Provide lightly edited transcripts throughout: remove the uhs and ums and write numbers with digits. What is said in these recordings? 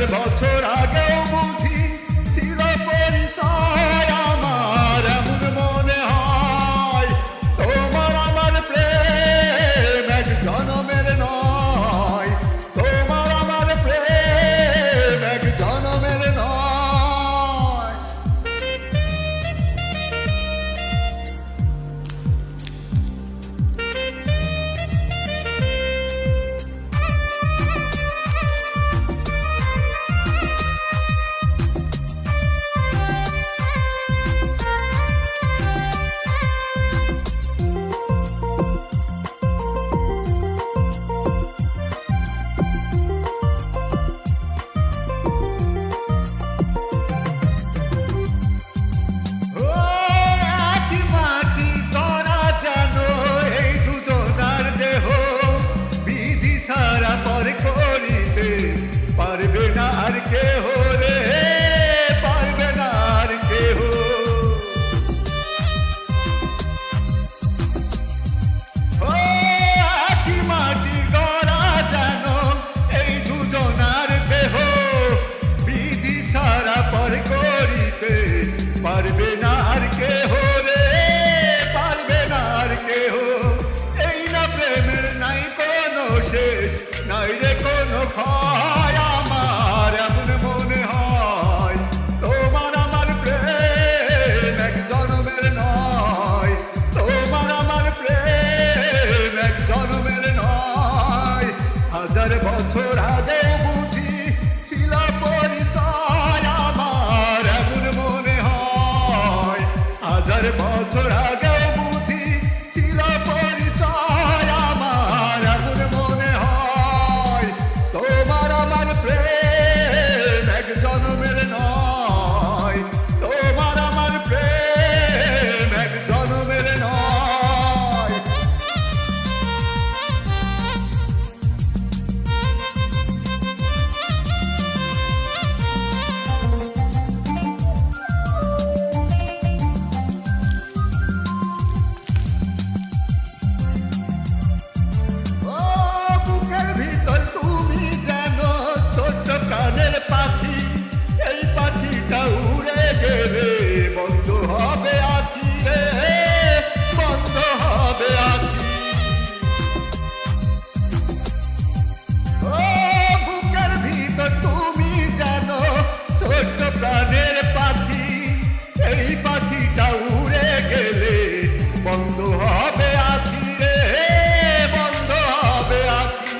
হাজার বছর আগেও বুঝি ছিল পরিচয় আমার, এমন মনে হয় তোমার আমার প্রেম এক জনমের নয়, তোমার আমার প্রেম এক জনমের নয়। পারবে না আর কেহ রে, পারবে না আর কেহ। ও একই মাটি গড়া যেন এই দুজনার দেহ, বিধি ছাড়া পর করিতে পারবে না আর কেহ রে, পারবে না আর কেহ। এই না প্রেমের নাই কোনো শেষ, নাই রে কোনো ক্ষয় আমার, এমন মনে হয় তোমার আমার প্রেম এক জনমের নয়, তোমার আমার প্রেম এক জনমের নয়। হাজার বছর আগে বুঝি ছিল পরিচয় আমার, এমন মনে হয় হাজার বছর আগে বুঝি ছিল পরিচয় আমার, এমন মনে হয় তোমার আমার প্রেম এক জনমের নয়, তোমার আমার প্রেম এক জনমের নয়। ও বুকের ভিতর তুমি যেন ছোট্ট প্রাণের পাখি, এই পাখিটা উড়ে গেলে বন্ধ হবে আখি রে, বন্ধ হবে আখি। ও বুকের ভিতর তুমি যেন ছোট্ট প্রাণের পাখি, এই পাখিটা উড়ে গেলে বন্ধ হবে আখি রে, বন্ধ হবে আখি।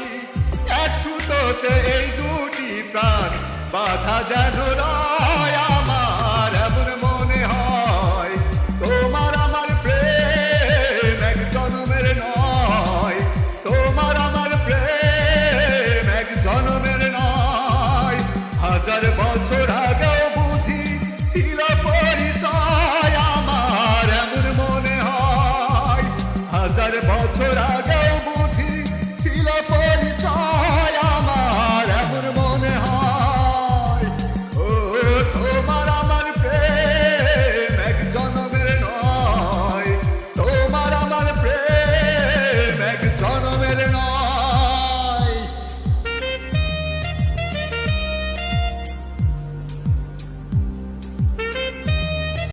এক সুতোতে এই দুটি প্রাণ বাধা যেন রয় আমার, এমন মনে হয় তোমার আমার প্রেম এক জনমের নয়, তোমার আমার প্রেম এক জনমের নয়। হাজার বছর আগেও বুঝি ছিল পরিচয় আমার, এমন মনে হয় হাজার বছর আগে